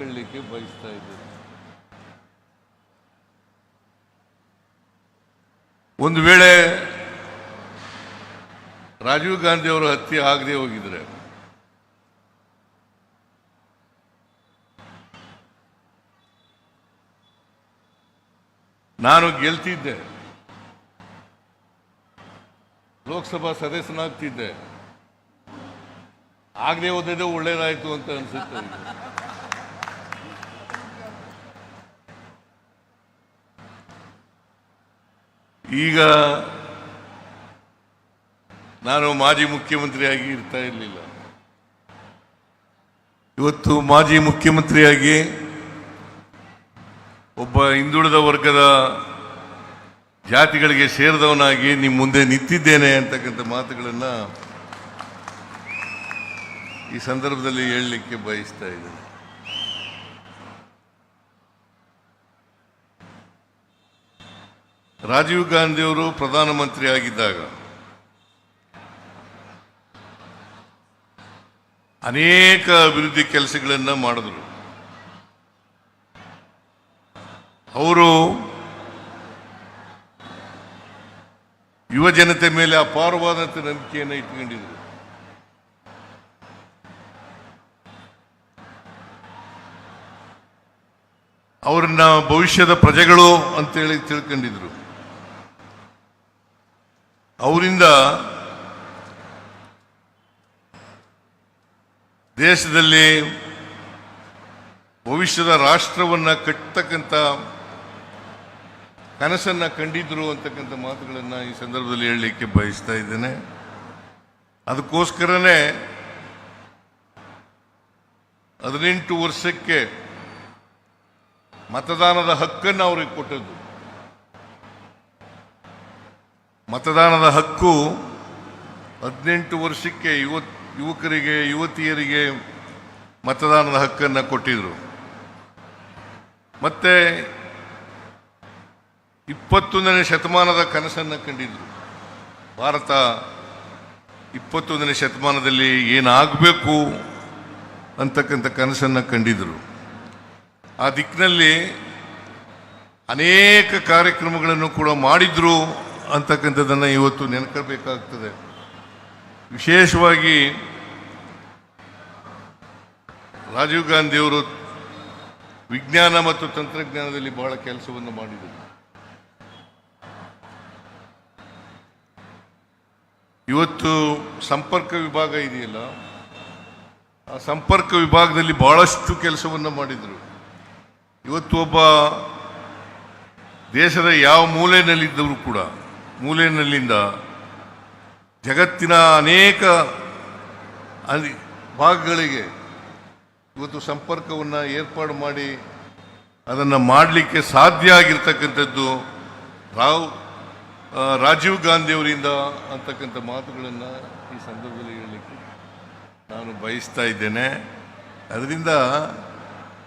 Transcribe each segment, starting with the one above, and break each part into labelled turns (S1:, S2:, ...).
S1: ಹೇಳಲಿಕ್ಕೆ ಬಯಸ್ತಾ ಇದ್ದೇನೆ. ಒಂದು ವೇಳೆ ರಾಜೀವ್ ಗಾಂಧಿ ಅವರು ಹತ್ಯೆ ಆಗದೆ ಹೋಗಿದ್ರೆ ನಾನು ಗೆಲ್ತಿದ್ದೆ, ಲೋಕಸಭಾ ಸದಸ್ಯನಾಗ್ತಿದ್ದೆ. ಆಗದೆ ಹೋದದೇ ಒಳ್ಳೇದಾಯ್ತು ಅಂತ ಅನ್ಸುತ್ತೆ. ಈಗ ನಾನು ಮಾಜಿ ಮುಖ್ಯಮಂತ್ರಿಯಾಗಿ ಇರ್ತಾ ಇರಲಿಲ್ಲ. ಇವತ್ತು ಮಾಜಿ ಮುಖ್ಯಮಂತ್ರಿಯಾಗಿ ಒಬ್ಬ ಹಿಂದುಳಿದ ವರ್ಗದ ಜಾತಿಗಳಿಗೆ ಸೇರಿದವನಾಗಿ ನಿಮ್ಮ ಮುಂದೆ ನಿಂತಿದ್ದೇನೆ ಅಂತಕ್ಕಂಥ ಮಾತುಗಳನ್ನು ಈ ಸಂದರ್ಭದಲ್ಲಿ ಹೇಳಲಿಕ್ಕೆ ಬಯಸ್ತಾ ಇದ್ದೇನೆ. ರಾಜೀವ್ ಗಾಂಧಿಯವರು ಪ್ರಧಾನಮಂತ್ರಿ ಆಗಿದ್ದಾಗ ಅನೇಕ ಅಭಿವೃದ್ಧಿ ಕೆಲಸಗಳನ್ನು ಮಾಡಿದ್ರು. ಅವರು ಯುವ ಜನತೆ ಮೇಲೆ ಅಪಾರವಾದಂಥ ನಂಬಿಕೆಯನ್ನು ಇಟ್ಕೊಂಡಿದ್ರು. ಅವರನ್ನ ಭವಿಷ್ಯದ ಪ್ರಜೆಗಳು ಅಂತೇಳಿ ತಿಳ್ಕೊಂಡಿದ್ರು. ಅವರಿಂದ ದೇಶದಲ್ಲಿ ಭವಿಷ್ಯದ ರಾಷ್ಟ್ರವನ್ನು ಕಟ್ಟತಕ್ಕಂಥ ಕನಸನ್ನು ಕಂಡಿದ್ರು ಅಂತಕ್ಕಂಥ ಮಾತುಗಳನ್ನು ಈ ಸಂದರ್ಭದಲ್ಲಿ ಹೇಳಲಿಕ್ಕೆ ಬಯಸ್ತಾ ಇದ್ದೇನೆ. ಅದಕ್ಕೋಸ್ಕರನೇ 18 ವರ್ಷಕ್ಕೆ ಮತದಾನದ ಹಕ್ಕನ್ನು ಅವ್ರಿಗೆ ಕೊಟ್ಟದ್ದು. ಮತದಾನದ ಹಕ್ಕು 18 ವರ್ಷಕ್ಕೆ ಯುವಕರಿಗೆ ಯುವತಿಯರಿಗೆ ಮತದಾನದ ಹಕ್ಕನ್ನು ಕೊಟ್ಟಿದ್ರು. ಮತ್ತೆ 21ನೇ ಶತಮಾನದ ಕನಸನ್ನು ಕಂಡಿದ್ರು. ಭಾರತ 21ನೇ ಶತಮಾನದಲ್ಲಿ ಏನಾಗಬೇಕು ಅಂತಕ್ಕಂಥ ಕನಸನ್ನು ಕಂಡಿದ್ರು. ಆ ದಿಕ್ಕಿನಲ್ಲಿ ಅನೇಕ ಕಾರ್ಯಕ್ರಮಗಳನ್ನು ಕೂಡ ಮಾಡಿದ್ರು ಅಂತಕ್ಕಂಥದ್ದನ್ನು ಇವತ್ತು ನೆನಪಬೇಕಾಗ್ತದೆ. ವಿಶೇಷವಾಗಿ ರಾಜೀವ್ ಗಾಂಧಿಯವರು ವಿಜ್ಞಾನ ಮತ್ತು ತಂತ್ರಜ್ಞಾನದಲ್ಲಿ ಬಹಳ ಕೆಲಸವನ್ನು ಮಾಡಿದರು. ಇವತ್ತು ಸಂಪರ್ಕ ವಿಭಾಗ ಇದೆಯಲ್ಲ, ಆ ಸಂಪರ್ಕ ವಿಭಾಗದಲ್ಲಿ ಬಹಳಷ್ಟು ಕೆಲಸವನ್ನು ಮಾಡಿದರು. ಇವತ್ತು ಒಬ್ಬ ದೇಶದ ಯಾವ ಮೂಲೆಯಲ್ಲಿದ್ದವರು ಕೂಡ ಮೂಲೆಯಲ್ಲಿಂದ ಜಗತ್ತಿನ ಅನೇಕ ಭಾಗಗಳಿಗೆ ಇವತ್ತು ಸಂಪರ್ಕವನ್ನು ಏರ್ಪಾಡು ಮಾಡಿ ಅದನ್ನು ಮಾಡಲಿಕ್ಕೆ ಸಾಧ್ಯ ಆಗಿರ್ತಕ್ಕಂಥದ್ದು ರಾಜೀವ್ ಗಾಂಧಿಯವರಿಂದ ಅಂತಕ್ಕಂಥ ಮಾತುಗಳನ್ನು ಈ ಸಂದರ್ಭದಲ್ಲಿ ಹೇಳಲಿಕ್ಕೆ ನಾನು ಬಯಸ್ತಾ ಇದ್ದೇನೆ. ಅದರಿಂದ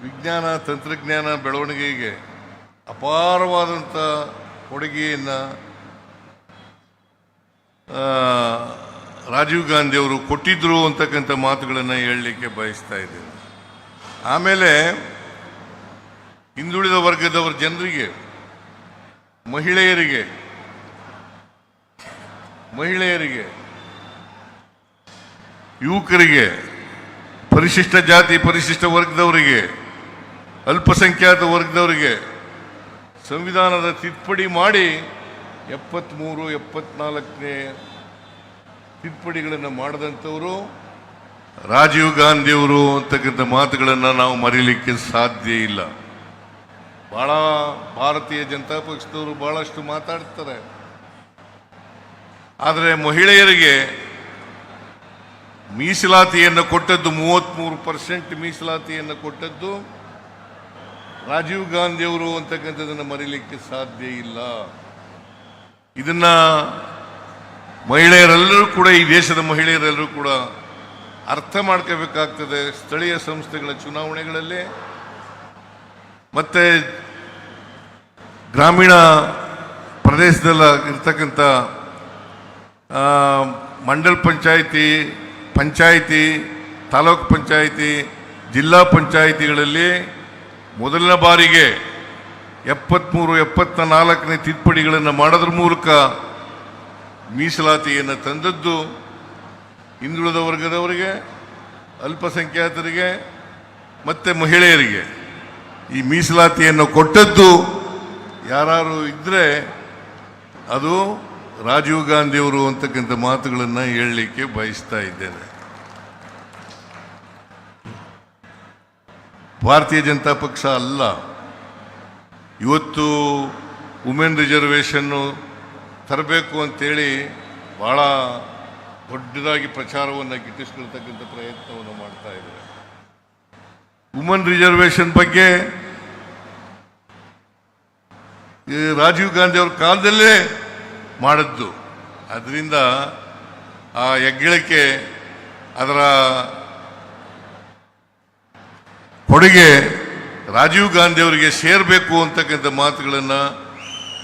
S1: ವಿಜ್ಞಾನ ತಂತ್ರಜ್ಞಾನ ಬೆಳವಣಿಗೆಗೆ ಅಪಾರವಾದಂಥ ಕೊಡುಗೆಯನ್ನು ರಾಜೀವ್ ಗಾಂಧಿಯವರು ಕೊಟ್ಟಿದ್ದರು ಅಂತಕ್ಕಂಥ ಮಾತುಗಳನ್ನು ಹೇಳಲಿಕ್ಕೆ ಬಯಸ್ತಾ ಇದ್ದೇನೆ. ಆಮೇಲೆ ಹಿಂದುಳಿದ ವರ್ಗದವರ ಜನರಿಗೆ, ಮಹಿಳೆಯರಿಗೆ ಯುವಕರಿಗೆ, ಪರಿಶಿಷ್ಟ ಜಾತಿ ಪರಿಶಿಷ್ಟ ವರ್ಗದವರಿಗೆ, ಅಲ್ಪಸಂಖ್ಯಾತ ವರ್ಗದವರಿಗೆ ಸಂವಿಧಾನದ ತಿದ್ದುಪಡಿ ಮಾಡಿ 73, 74ನೇ ತಿದ್ದುಪಡಿಗಳನ್ನು ಮಾಡಿದಂಥವರು ರಾಜೀವ್ ಗಾಂಧಿಯವರು ಅಂತಕ್ಕಂಥ ಮಾತುಗಳನ್ನು ನಾವು ಮರೀಲಿಕ್ಕೆ ಸಾಧ್ಯ ಇಲ್ಲ. ಬಹಳ ಭಾರತೀಯ ಜನತಾ ಪಕ್ಷದವರು ಬಹಳಷ್ಟು ಮಾತಾಡ್ತಾರೆ. ಆದರೆ ಮಹಿಳೆಯರಿಗೆ ಮೀಸಲಾತಿಯನ್ನು ಕೊಟ್ಟದ್ದು 33% ಮೀಸಲಾತಿಯನ್ನು ಕೊಟ್ಟದ್ದು ರಾಜೀವ್ ಗಾಂಧಿಯವರು ಅಂತಕ್ಕಂಥದ್ದನ್ನು ಮರೀಲಿಕ್ಕೆ ಸಾಧ್ಯ ಇಲ್ಲ. ಇದನ್ನ ಮಹಿಳೆಯರೆಲ್ಲರೂ ಕೂಡ, ಈ ದೇಶದ ಮಹಿಳೆಯರೆಲ್ಲರೂ ಕೂಡ ಅರ್ಥ ಮಾಡ್ಕೋಬೇಕಾಗ್ತದೆ. ಸ್ಥಳೀಯ ಸಂಸ್ಥೆಗಳ ಚುನಾವಣೆಗಳಲ್ಲಿ ಮತ್ತೆ ಗ್ರಾಮೀಣ ಪ್ರದೇಶದಲ್ಲಿ ಇರ್ತಕ್ಕಂಥ ಮಂಡಲ್ ಪಂಚಾಯಿತಿ, ತಾಲೂಕು ಪಂಚಾಯಿತಿ, ಜಿಲ್ಲಾ ಪಂಚಾಯಿತಿಗಳಲ್ಲಿ ಮೊದಲನೇ ಬಾರಿಗೆ 73-74ನೇ ತಿದ್ದುಪಡಿಗಳನ್ನು ಮಾಡೋದ್ರ ಮೂಲಕ ಮೀಸಲಾತಿಯನ್ನು ತಂದದ್ದು ಹಿಂದುಳಿದ ವರ್ಗದವರಿಗೆ, ಅಲ್ಪಸಂಖ್ಯಾತರಿಗೆ ಮತ್ತು ಮಹಿಳೆಯರಿಗೆ ಈ ಮೀಸಲಾತಿಯನ್ನು ಕೊಟ್ಟದ್ದು ಯಾರು ಇದ್ದರೆ ಅದು ರಾಜೀವ್ ಗಾಂಧಿಯವರು ಅಂತಕ್ಕಂಥ ಮಾತುಗಳನ್ನು ಹೇಳಲಿಕ್ಕೆ ಬಯಸ್ತಾ ಇದ್ದೇನೆ. ಭಾರತೀಯ ಜನತಾ ಪಕ್ಷ ಅಲ್ಲ ಇವತ್ತು ವುಮೆನ್ ರಿಸರ್ವೇಷನ್ನು ತರಬೇಕು ಅಂತೇಳಿ ಭಾಳ ದೊಡ್ಡದಾಗಿ ಪ್ರಚಾರವನ್ನು ಗಿಟ್ಟಿಸ್ಕೊಳ್ತಕ್ಕಂಥ ಪ್ರಯತ್ನವನ್ನು ಮಾಡ್ತಾ ಇದ್ದಾರೆ. ವುಮೆನ್ ರಿಸರ್ವೇಷನ್ ಬಗ್ಗೆ ರಾಜೀವ್ ಗಾಂಧಿ ಅವ್ರ ಕಾಲದಲ್ಲೇ ಮಾಡಿದ್ದು. ಅದರಿಂದ ಆ ಹೆಗ್ಗಳಿಕೆ, ಅದರ ಕೊಡುಗೆ ರಾಜೀವ್ ಗಾಂಧಿ ಅವರಿಗೆ ಸೇರಬೇಕು ಅಂತಕ್ಕಂಥ ಮಾತುಗಳನ್ನು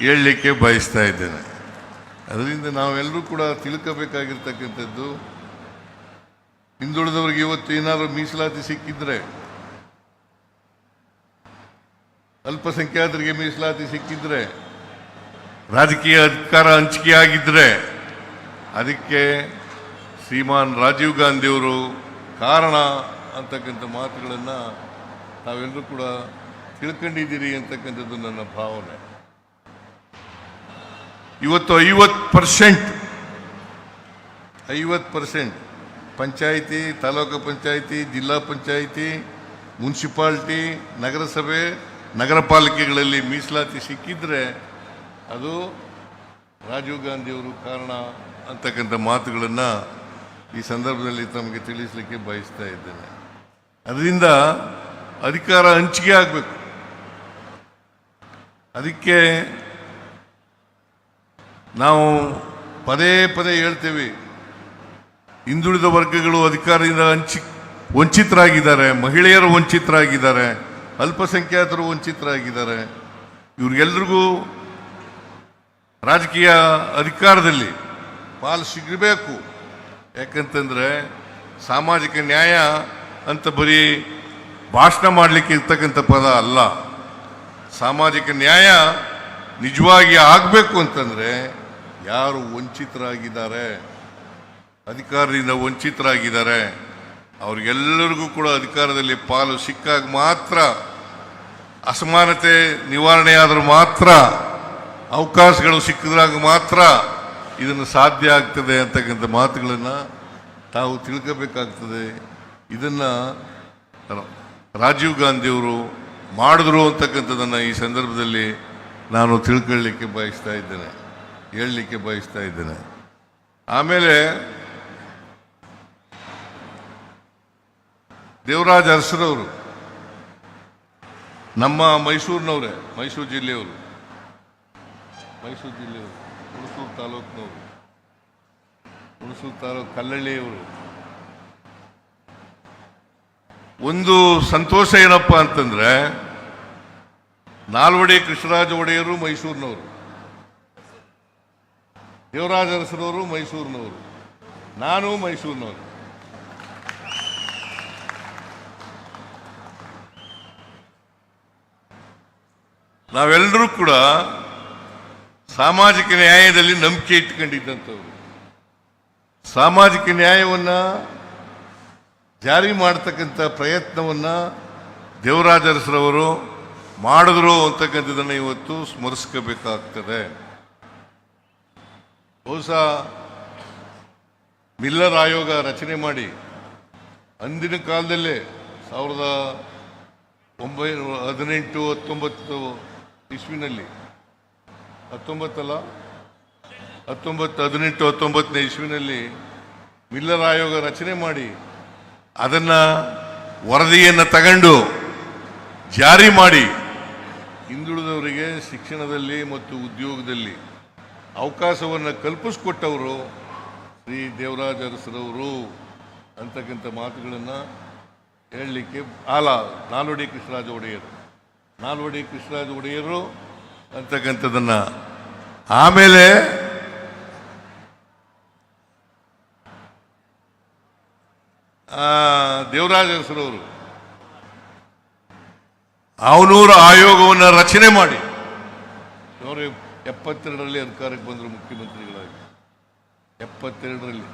S1: ಹೇಳಲಿಕ್ಕೆ ಬಯಸ್ತಾ ಇದ್ದೇನೆ. ಅದರಿಂದ ನಾವೆಲ್ಲರೂ ಕೂಡ ತಿಳ್ಕೋಬೇಕಾಗಿರ್ತಕ್ಕಂಥದ್ದು, ಹಿಂದುಳಿದವರಿಗೆ ಇವತ್ತು ಏನಾದರೂ ಮೀಸಲಾತಿ ಸಿಕ್ಕಿದ್ರೆ, ಅಲ್ಪಸಂಖ್ಯಾತರಿಗೆ ಮೀಸಲಾತಿ ಸಿಕ್ಕಿದ್ರೆ, ರಾಜಕೀಯ ಅಧಿಕಾರ ಹಂಚಿಕೆ ಆಗಿದ್ದರೆ ಅದಕ್ಕೆ ಶ್ರೀಮಾನ್ ರಾಜೀವ್ ಗಾಂಧಿಯವರು ಕಾರಣ ಅಂತಕ್ಕಂಥ ಮಾತುಗಳನ್ನು ತಾವೆಲ್ಲರೂ ಕೂಡ ತಿಳ್ಕೊಂಡಿದ್ದೀರಿ ಅಂತಕ್ಕಂಥದ್ದು ನನ್ನ ಭಾವನೆ. ಇವತ್ತು 50% ಪಂಚಾಯಿತಿ, ತಾಲೂಕು ಪಂಚಾಯಿತಿ, ಜಿಲ್ಲಾ ಪಂಚಾಯಿತಿ, ಮುನ್ಸಿಪಾಲ್ಟಿ, ನಗರಸಭೆ, ನಗರ ಪಾಲಿಕೆಗಳಲ್ಲಿ ಮೀಸಲಾತಿ ಸಿಕ್ಕಿದ್ರೆ ಅದು ರಾಜೀವ್ ಗಾಂಧಿಯವರು ಕಾರಣ ಅಂತಕ್ಕಂಥ ಮಾತುಗಳನ್ನು ಈ ಸಂದರ್ಭದಲ್ಲಿ ತಮಗೆ ತಿಳಿಸಲಿಕ್ಕೆ ಬಯಸ್ತಾ ಇದ್ದೇನೆ. ಅದರಿಂದ ಅಧಿಕಾರ ಹಂಚಿಕೆ ಆಗಬೇಕು. ಅದಕ್ಕೆ ನಾವು ಪದೇ ಪದೇ ಹೇಳ್ತೇವೆ, ಹಿಂದುಳಿದ ವರ್ಗಗಳು ಅಧಿಕಾರದಿಂದ ವಂಚಿತರಾಗಿದ್ದಾರೆ, ಮಹಿಳೆಯರು ವಂಚಿತರಾಗಿದ್ದಾರೆ, ಅಲ್ಪಸಂಖ್ಯಾತರು ವಂಚಿತರಾಗಿದ್ದಾರೆ. ಇವ್ರಿಗೆಲ್ರಿಗೂ ರಾಜಕೀಯ ಅಧಿಕಾರದಲ್ಲಿ ಪಾಲು ಸಿಗಬೇಕು. ಯಾಕಂತಂದರೆ ಸಾಮಾಜಿಕ ನ್ಯಾಯ ಅಂತ ಬರೀ ಭಾಷಣ ಮಾಡಲಿಕ್ಕೆ ಇರ್ತಕ್ಕಂಥ ಪದ ಅಲ್ಲ. ಸಾಮಾಜಿಕ ನ್ಯಾಯ ನಿಜವಾಗಿ ಆಗಬೇಕು ಅಂತಂದರೆ ಯಾರು ವಂಚಿತರಾಗಿದ್ದಾರೆ, ಅಧಿಕಾರದಿಂದ ವಂಚಿತರಾಗಿದ್ದಾರೆ, ಅವ್ರಿಗೆಲ್ಲರಿಗೂ ಕೂಡ ಅಧಿಕಾರದಲ್ಲಿ ಪಾಲು ಸಿಕ್ಕಾಗ ಮಾತ್ರ, ಅಸಮಾನತೆ ನಿವಾರಣೆ ಆದರೂ ಮಾತ್ರ, ಅವಕಾಶಗಳು ಸಿಕ್ಕಿದ್ರಾಗ ಮಾತ್ರ ಇದನ್ನು ಸಾಧ್ಯ ಆಗ್ತದೆ ಅಂತಕ್ಕಂಥ ಮಾತುಗಳನ್ನು ತಾವು ತಿಳ್ಕೋಬೇಕಾಗ್ತದೆ. ಇದನ್ನು ರಾಜೀವ್ ಗಾಂಧಿಯವರು ಮಾಡಿದ್ರು ಅಂತಕ್ಕಂಥದ್ದನ್ನು ಈ ಸಂದರ್ಭದಲ್ಲಿ ನಾನು ತಿಳ್ಕೊಳ್ಳಿಕ್ಕೆ ಬಯಸ್ತಾ ಇದ್ದೇನೆ, ಹೇಳಲಿಕ್ಕೆ ಬಯಸ್ತಾ ಇದ್ದೇನೆ. ಆಮೇಲೆ ದೇವರಾಜ್ ಅರಸರವರು ನಮ್ಮ ಮೈಸೂರಿನವರೇ, ಮೈಸೂರು ಜಿಲ್ಲೆಯವರು, ಹುಣಸೂರು ತಾಲೂಕಿನವರು, ಹುಣಸೂರು ತಾಲೂಕು ಕಲ್ಲಳ್ಳಿಯವರು. ಒಂದು ಸಂತೋಷ ಏನಪ್ಪ ಅಂತಂದ್ರೆ, ನಾಲ್ವಡಿ ಕೃಷ್ಣರಾಜ ಒಡೆಯರು ಮೈಸೂರಿನವರು, ದೇವರಾಜ ಅರಸರವರು ಮೈಸೂರಿನವರು, ನಾನು ಮೈಸೂರಿನವರು. ನಾವೆಲ್ಲರೂ ಕೂಡ ಸಾಮಾಜಿಕ ನ್ಯಾಯದಲ್ಲಿ ನಂಬಿಕೆ ಇಟ್ಕೊಂಡಿದ್ದಂಥವ್ರು. ಸಾಮಾಜಿಕ ನ್ಯಾಯವನ್ನು ಜಾರಿ ಮಾಡತಕ್ಕಂಥ ಪ್ರಯತ್ನವನ್ನು ದೇವರಾಜ ಅರಸರವರು ಮಾಡಿದ್ರು ಅಂತಕ್ಕಂಥದ್ದನ್ನು ಇವತ್ತು ಸ್ಮರಿಸ್ಕೋಬೇಕಾಗ್ತದೆ. ಬಹುಶಃ ಮಿಲ್ಲರ್ ಆಯೋಗ ರಚನೆ ಮಾಡಿ ಅಂದಿನ ಕಾಲದಲ್ಲೇ 1918-19 ಇಸ್ವಿನಲ್ಲಿ 1918-19 ಇಸ್ವಿನಲ್ಲಿ ಮಿಲ್ಲರ್ ಆಯೋಗ ರಚನೆ ಮಾಡಿ ಅದನ್ನು ವರದಿಯನ್ನು ತಗೊಂಡು ಜಾರಿ ಮಾಡಿ ಹಿಂದುಳಿದವರಿಗೆ ಶಿಕ್ಷಣದಲ್ಲಿ ಮತ್ತು ಉದ್ಯೋಗದಲ್ಲಿ ಅವಕಾಶವನ್ನು ಕಲ್ಪಿಸಿಕೊಟ್ಟವರು ಶ್ರೀ ದೇವರಾಜ ಅರಸರವರು ಅಂತಕ್ಕಂಥ ಮಾತುಗಳನ್ನು ಹೇಳಲಿಕ್ಕೆ ನಾಲ್ವಡಿ ಕೃಷ್ಣರಾಜ ಒಡೆಯರು ಅಂತಕ್ಕಂಥದ್ದನ್ನು. ಆಮೇಲೆ ದೇವರಾಜ ಅರಸರವರು ಅವನೂರು ಆಯೋಗವನ್ನು ರಚನೆ ಮಾಡಿ ಅವರು 72ರಲ್ಲಿ ಅಧಿಕಾರಕ್ಕೆ ಬಂದರು ಮುಖ್ಯಮಂತ್ರಿಗಳಾಗಿ. 72ರಲ್ಲಿ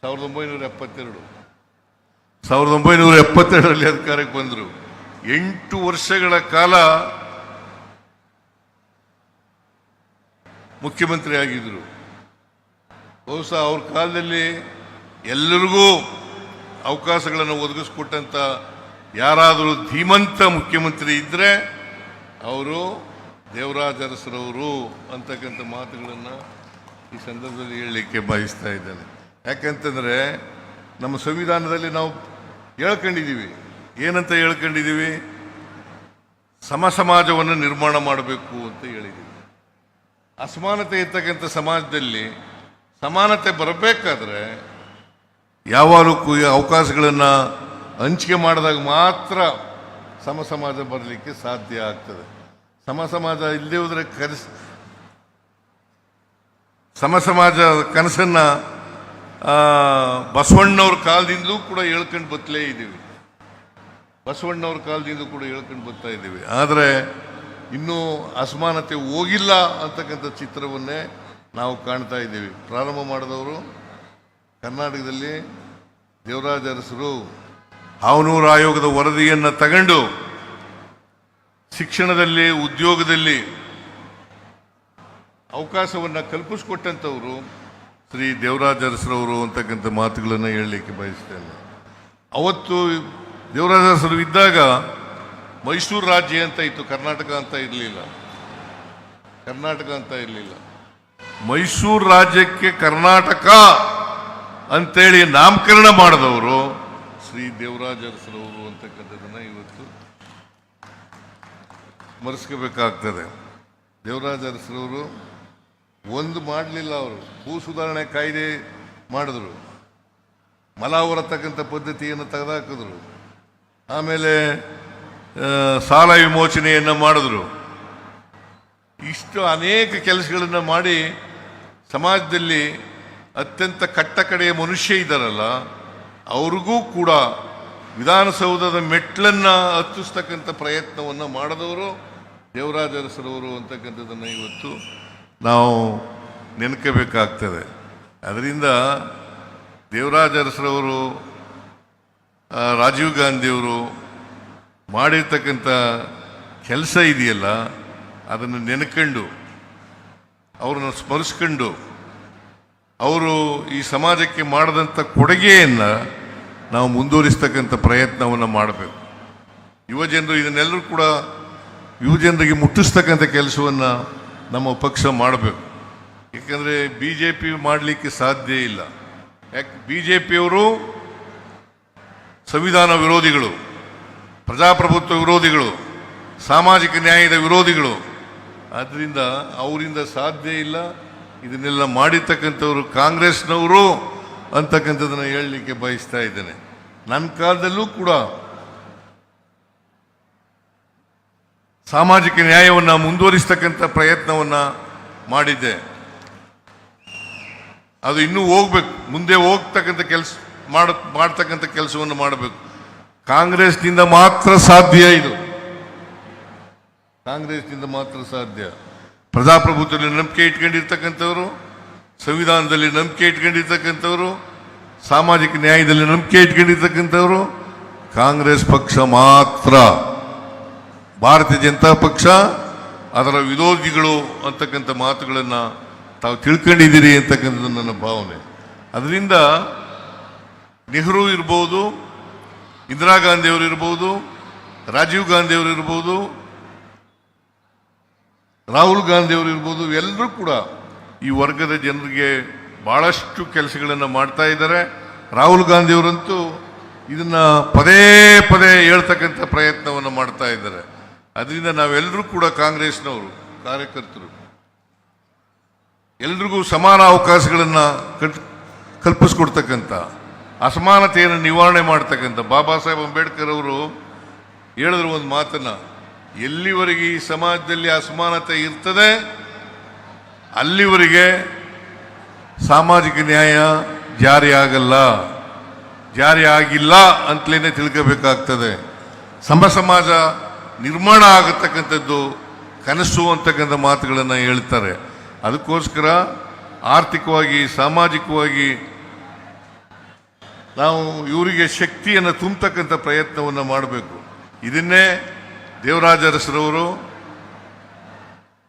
S1: 1972ರಲ್ಲಿ ಅಧಿಕಾರಕ್ಕೆ ಬಂದರು. 8 ವರ್ಷಗಳ ಕಾಲ ಮುಖ್ಯಮಂತ್ರಿ ಆಗಿದ್ರು. ಬಹುಶಃ ಅವ್ರ ಕಾಲದಲ್ಲಿ ಎಲ್ಲರಿಗೂ ಅವಕಾಶಗಳನ್ನು ಒದಗಿಸ್ಕೊಟ್ಟಂತ ಯಾರಾದರೂ ಧೀಮಂತ ಮುಖ್ಯಮಂತ್ರಿ ಇದ್ರೆ ಅವರು ದೇವರಾಜ ಅರಸರವರು ಅಂತಕ್ಕಂಥ ಮಾತುಗಳನ್ನು ಈ ಸಂದರ್ಭದಲ್ಲಿ ಹೇಳಲಿಕ್ಕೆ ಬಯಸ್ತಾ ಇದ್ದೇನೆ. ಯಾಕಂತಂದ್ರೆ ನಮ್ಮ ಸಂವಿಧಾನದಲ್ಲಿ ನಾವು ಹೇಳ್ಕೊಂಡಿದ್ದೀವಿ, ಏನಂತ ಹೇಳ್ಕೊಂಡಿದ್ದೀವಿ, ಸಮಾಜವನ್ನು ನಿರ್ಮಾಣ ಮಾಡಬೇಕು ಅಂತ ಹೇಳಿದ್ದೀವಿ. ಅಸಮಾನತೆ ಇರ್ತಕ್ಕಂಥ ಸಮಾಜದಲ್ಲಿ ಸಮಾನತೆ ಬರಬೇಕಾದ್ರೆ ಯಾವಾಗಲೂ ಅವಕಾಶಗಳನ್ನು ಹಂಚಿಕೆ ಮಾಡಿದಾಗ ಮಾತ್ರ ಸಮಾಜ ಬರಲಿಕ್ಕೆ ಸಾಧ್ಯ ಆಗ್ತದೆ. ಸಮಾಜ ಇಲ್ಲದೆ ಹೋದರೆ ಸಮಾಜ ಕನಸನ್ನ ಬಸವಣ್ಣವ್ರ ಕಾಲದಿಂದಲೂ ಕೂಡ ಹೇಳ್ಕೊಂಡು ಬತ್ತಲೇ ಇದ್ದೀವಿ. ಬಸವಣ್ಣವ್ರ ಕಾಲದಿಂದ ಕೂಡ ಹೇಳ್ಕೊಂಡು ಬರ್ತಾ ಇದ್ದೀವಿ. ಆದರೆ ಇನ್ನೂ ಅಸಮಾನತೆ ಹೋಗಿಲ್ಲ ಅಂತಕ್ಕಂಥ ಚಿತ್ರವನ್ನೇ ನಾವು ಕಾಣ್ತಾ ಇದ್ದೀವಿ. ಪ್ರಾರಂಭ ಮಾಡಿದವರು ಕರ್ನಾಟಕದಲ್ಲಿ ದೇವರಾಜ ಅರಸರು ಅವನೂರು ಆಯೋಗದ ವರದಿಯನ್ನು ತಗೊಂಡು ಶಿಕ್ಷಣದಲ್ಲಿ, ಉದ್ಯೋಗದಲ್ಲಿ ಅವಕಾಶವನ್ನು ಕಲ್ಪಿಸ್ಕೊಟ್ಟಂಥವರು ಶ್ರೀ ದೇವರಾಜ ಅರಸರವರು ಅಂತಕ್ಕಂಥ ಮಾತುಗಳನ್ನು ಹೇಳಲಿಕ್ಕೆ ಬಯಸ್ತೇನೆ. ಅವತ್ತು ದೇವರಾಜ ಅರಸರು ಇದ್ದಾಗ ಮೈಸೂರು ರಾಜ್ಯ ಅಂತ ಇತ್ತು, ಕರ್ನಾಟಕ ಅಂತ ಇರಲಿಲ್ಲ. ಮೈಸೂರು ರಾಜ್ಯಕ್ಕೆ ಕರ್ನಾಟಕ ಅಂತೇಳಿ ನಾಮಕರಣ ಮಾಡಿದವರು ಶ್ರೀ ದೇವರಾಜ ಅರಸರವರು ಅಂತಕ್ಕಂಥದ್ದನ್ನ ಇವತ್ತು ಸ್ಮರಿಸ್ಕೋಬೇಕಾಗ್ತದೆ. ದೇವರಾಜ ಅರಸರವರು ಒಂದು ಮಾಡಲಿಲ್ಲ, ಅವರು ಭೂ ಸುಧಾರಣೆ ಕಾಯ್ದೆ ಮಾಡಿದ್ರು, ಮಲ ಹೊರತಕ್ಕಂಥ ಪದ್ಧತಿಯನ್ನು ತೆಗೆದುಹಾಕಿದ್ರು, ಆಮೇಲೆ ಸಾಲ ವಿಮೋಚನೆಯನ್ನು ಮಾಡಿದ್ರು. ಇಷ್ಟು ಅನೇಕ ಕೆಲಸಗಳನ್ನು ಮಾಡಿ ಸಮಾಜದಲ್ಲಿ ಅತ್ಯಂತ ಕಟ್ಟಕಡೆಯ ಮನುಷ್ಯ ಇದ್ದಾರಲ್ಲ ಅವ್ರಿಗೂ ಕೂಡ ವಿಧಾನಸೌಧದ ಮೆಟ್ಲನ್ನು ಹತ್ತಿಸ್ತಕ್ಕಂಥ ಪ್ರಯತ್ನವನ್ನು ಮಾಡಿದವರು ದೇವರಾಜ ಅರಸರವರು ಅಂತಕ್ಕಂಥದ್ದನ್ನು ಇವತ್ತು ನಾವು ನೆನಕಬೇಕಾಗ್ತದೆ. ಅದರಿಂದ ದೇವರಾಜ ಅರಸರವರು, ರಾಜೀವ್ ಗಾಂಧಿಯವರು ಮಾಡಿರ್ತಕ್ಕಂಥ ಕೆಲಸ ಇದೆಯಲ್ಲ ಅದನ್ನು ನೆನಕೊಂಡು ಅವ್ರನ್ನ ಸ್ಮರಿಸ್ಕೊಂಡು ಅವರು ಈ ಸಮಾಜಕ್ಕೆ ಮಾಡಿದಂಥ ಕೊಡುಗೆಯನ್ನು ನಾವು ಮುಂದುವರಿಸ್ತಕ್ಕಂಥ ಪ್ರಯತ್ನವನ್ನು ಮಾಡಬೇಕು. ಯುವಜನರು ಇದನ್ನೆಲ್ಲರೂ ಕೂಡ ಯುವಜನರಿಗೆ ಮುಟ್ಟಿಸ್ತಕ್ಕಂಥ ಕೆಲಸವನ್ನು ನಮ್ಮ ಪಕ್ಷ ಮಾಡಬೇಕು. ಯಾಕಂದರೆ BJP ಮಾಡಲಿಕ್ಕೆ ಸಾಧ್ಯ ಇಲ್ಲ. ಯಾಕೆ BJPಯವರು ಸಂವಿಧಾನ ವಿರೋಧಿಗಳು, ಪ್ರಜಾಪ್ರಭುತ್ವ ವಿರೋಧಿಗಳು, ಸಾಮಾಜಿಕ ನ್ಯಾಯದ ವಿರೋಧಿಗಳು. ಆದ್ದರಿಂದ ಅವರಿಂದ ಸಾಧ್ಯ ಇಲ್ಲ. ಇದನ್ನೆಲ್ಲ ಮಾಡಿರ್ತಕ್ಕಂಥವ್ರು ಕಾಂಗ್ರೆಸ್ನವರು ಅಂತಕ್ಕಂಥದ್ದನ್ನು ಹೇಳಲಿಕ್ಕೆ ಬಯಸ್ತಾ ಇದ್ದೇನೆ. ನನ್ನ ಕಾಲದಲ್ಲೂ ಕೂಡ ಸಾಮಾಜಿಕ ನ್ಯಾಯವನ್ನು ಮುಂದುವರಿಸ್ತಕ್ಕಂಥ ಪ್ರಯತ್ನವನ್ನು ಮಾಡಿದ್ದೆ. ಅದು ಇನ್ನೂ ಹೋಗ್ಬೇಕು, ಮುಂದೆ ಹೋಗ್ತಕ್ಕಂಥ ಮಾಡ್ತಕ್ಕಂಥ ಕೆಲಸವನ್ನು ಮಾಡಬೇಕು. ಕಾಂಗ್ರೆಸ್ನಿಂದ ಮಾತ್ರ ಸಾಧ್ಯ ಇದು, ಕಾಂಗ್ರೆಸ್ನಿಂದ ಮಾತ್ರ ಸಾಧ್ಯ. ಪ್ರಜಾಪ್ರಭುತ್ವದಲ್ಲಿ ನಂಬಿಕೆ ಇಟ್ಕೊಂಡಿರ್ತಕ್ಕಂಥವ್ರು, ಸಂವಿಧಾನದಲ್ಲಿ ನಂಬಿಕೆ ಇಟ್ಕೊಂಡಿರ್ತಕ್ಕಂಥವ್ರು, ಸಾಮಾಜಿಕ ನ್ಯಾಯದಲ್ಲಿ ನಂಬಿಕೆ ಇಟ್ಕೊಂಡಿರ್ತಕ್ಕಂಥವ್ರು ಕಾಂಗ್ರೆಸ್ ಪಕ್ಷ ಮಾತ್ರ. ಭಾರತೀಯ ಜನತಾ ಪಕ್ಷ ಅದರ ವಿರೋಧಿಗಳು ಅಂತಕ್ಕಂಥ ಮಾತುಗಳನ್ನು ತಾವು ತಿಳ್ಕೊಂಡಿದ್ದೀರಿ ಅಂತಕ್ಕಂಥದ್ದು ನನ್ನ ಭಾವನೆ. ಅದರಿಂದ ನೆಹರು ಇರ್ಬೋದು, ಇಂದಿರಾ ಗಾಂಧಿಯವರು ಇರ್ಬೋದು, ರಾಜೀವ್ ಗಾಂಧಿಯವರು ಇರ್ಬೋದು, ರಾಹುಲ್ ಗಾಂಧಿಯವರು ಇರ್ಬೋದು, ಎಲ್ಲರೂ ಕೂಡ ಈ ವರ್ಗದ ಜನರಿಗೆ ಬಹಳಷ್ಟು ಕೆಲಸಗಳನ್ನು ಮಾಡ್ತಾ ಇದ್ದಾರೆ. ರಾಹುಲ್ ಗಾಂಧಿಯವರಂತೂ ಇದನ್ನು ಪದೇ ಪದೇ ಹೇಳ್ತಕ್ಕಂಥ ಪ್ರಯತ್ನವನ್ನು ಮಾಡ್ತಾ ಇದ್ದಾರೆ. ಅದರಿಂದ ನಾವೆಲ್ಲರೂ ಕೂಡ ಕಾಂಗ್ರೆಸ್ನವರು ಕಾರ್ಯಕರ್ತರು ಎಲ್ರಿಗೂ ಸಮಾನ ಅವಕಾಶಗಳನ್ನು ಕಲ್ಪಿಸ್ಕೊಡ್ತಕ್ಕಂಥ, ಅಸಮಾನತೆಯನ್ನು ನಿವಾರಣೆ ಮಾಡ್ತಕ್ಕಂಥ ಬಾಬಾ ಸಾಹೇಬ್ ಅಂಬೇಡ್ಕರ್ ಅವರು ಹೇಳಿದ್ರು ಒಂದು ಮಾತನ್ನು, ಎಲ್ಲಿವರೆಗೆ ಈ ಸಮಾಜದಲ್ಲಿ ಅಸಮಾನತೆ ಇರ್ತದೆ ಅಲ್ಲಿವರೆಗೆ ಸಾಮಾಜಿಕ ನ್ಯಾಯ ಜಾರಿ ಆಗಿಲ್ಲ ಅಂತಲೇ ತಿಳ್ಕೋಬೇಕಾಗ್ತದೆ. ಸಮಾಜ ನಿರ್ಮಾಣ ಆಗತಕ್ಕಂಥದ್ದು ಕನಸು ಅಂತಕ್ಕಂಥ ಮಾತುಗಳನ್ನು ಹೇಳ್ತಾರೆ. ಅದಕ್ಕೋಸ್ಕರ ಆರ್ಥಿಕವಾಗಿ ಸಾಮಾಜಿಕವಾಗಿ ನಾವು ಇವರಿಗೆ ಶಕ್ತಿಯನ್ನು ತುಂಬತಕ್ಕಂಥ ಪ್ರಯತ್ನವನ್ನು ಮಾಡಬೇಕು. ಇದನ್ನೇ ದೇವರಾಜ ಅರಸರವರು,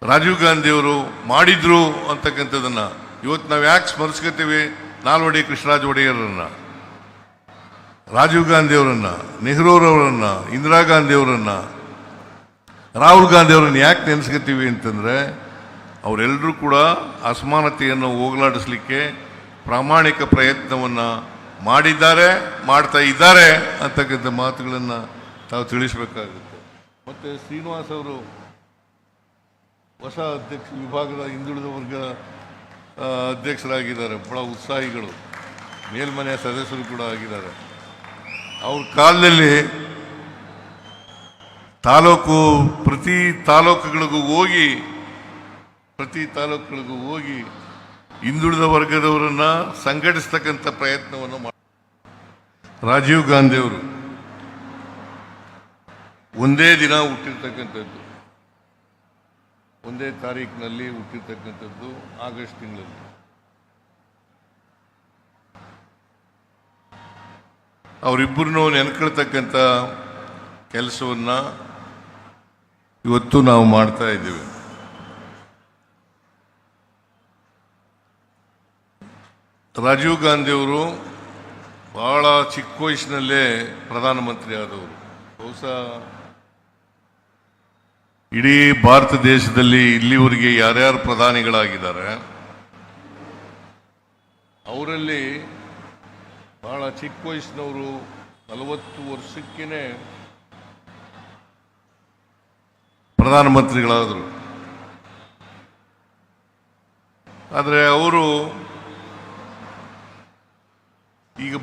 S1: ರಾಜೀವ್ ಗಾಂಧಿಯವರು ಮಾಡಿದ್ರು ಅಂತಕ್ಕಂಥದ್ದನ್ನು ಇವತ್ತು ನಾವು ಯಾಕೆ ಸ್ಮರಿಸ್ಕೊತೀವಿ? ನಾಲ್ವಡಿ ಕೃಷ್ಣರಾಜ ಒಡೆಯರನ್ನು, ರಾಜೀವ್ ಗಾಂಧಿಯವರನ್ನು, ನೆಹರೂರವರನ್ನು, ಇಂದಿರಾ ಗಾಂಧಿಯವರನ್ನು, ರಾಹುಲ್ ಗಾಂಧಿಯವರನ್ನು ಯಾಕೆ ನೆನೆಸ್ಕೊತೀವಿ ಅಂತಂದರೆ ಅವರೆಲ್ಲರೂ ಕೂಡ ಅಸಮಾನತೆಯನ್ನು ಹೋಗಲಾಡಿಸ್ಲಿಕ್ಕೆ ಪ್ರಾಮಾಣಿಕ ಪ್ರಯತ್ನವನ್ನು ಮಾಡಿದ್ದಾರೆ, ಮಾಡ್ತಾ ಇದ್ದಾರೆ ಅಂತಕ್ಕಂಥ ಮಾತುಗಳನ್ನು ತಾವು ತಿಳಿಸಬೇಕಾಗುತ್ತೆ. ಮತ್ತು ಶ್ರೀನಿವಾಸ್ ಅವರು ಹೊಸ ವಿಭಾಗದ ಹಿಂದುಳಿದ ವರ್ಗ ಅಧ್ಯಕ್ಷರಾಗಿದ್ದಾರೆ. ಬಹಳ ಉತ್ಸಾಹಿಗಳು, ಮೇಲ್ಮನೆಯ ಸದಸ್ಯರು ಕೂಡ ಆಗಿದ್ದಾರೆ. ಅವ್ರ ಕಾಲದಲ್ಲಿ ಪ್ರತಿ ತಾಲೂಕುಗಳಿಗೂ ಹೋಗಿ ಹಿಂದುಳಿದ ವರ್ಗದವರನ್ನ ಸಂಘಟಿಸ್ತಕ್ಕಂಥ ಪ್ರಯತ್ನವನ್ನು ಮಾಡಿ. ರಾಜೀವ್ ಗಾಂಧಿಯವರು ಒಂದೇ ದಿನ ಹುಟ್ಟಿರ್ತಕ್ಕಂಥದ್ದು, ಒಂದೇ ತಾರೀಕಿನಲ್ಲಿ ಹುಟ್ಟಿರ್ತಕ್ಕಂಥದ್ದು, ಆಗಸ್ಟ್ ತಿಂಗಳಲ್ಲಿ. ಅವರಿಬ್ಬರನ್ನು ನೆನ್ಕೊಳ್ತಕ್ಕಂಥ ಕೆಲಸವನ್ನು ಇವತ್ತು ನಾವು ಮಾಡ್ತಾ ಇದ್ದೇವೆ. ರಾಜೀವ್ ಗಾಂಧಿಯವರು ಬಹಳ ಚಿಕ್ಕ ವಯಸ್ಸಿನಲ್ಲೇ ಪ್ರಧಾನಮಂತ್ರಿ ಆದವರು. ಬಹುಶಃ ಇಡೀ ಭಾರತ ದೇಶದಲ್ಲಿ ಇಲ್ಲಿವರೆಗೆ ಯಾರ್ಯಾರು ಪ್ರಧಾನಿಗಳಾಗಿದ್ದಾರೆ ಅವರಲ್ಲಿ ಬಹಳ ಚಿಕ್ಕ ವಯಸ್ಸಿನವರು 40 ವರ್ಷಕ್ಕೇನೆ ಪ್ರಧಾನಮಂತ್ರಿಗಳಾದರು. ಆದರೆ ಅವರು ಈಗ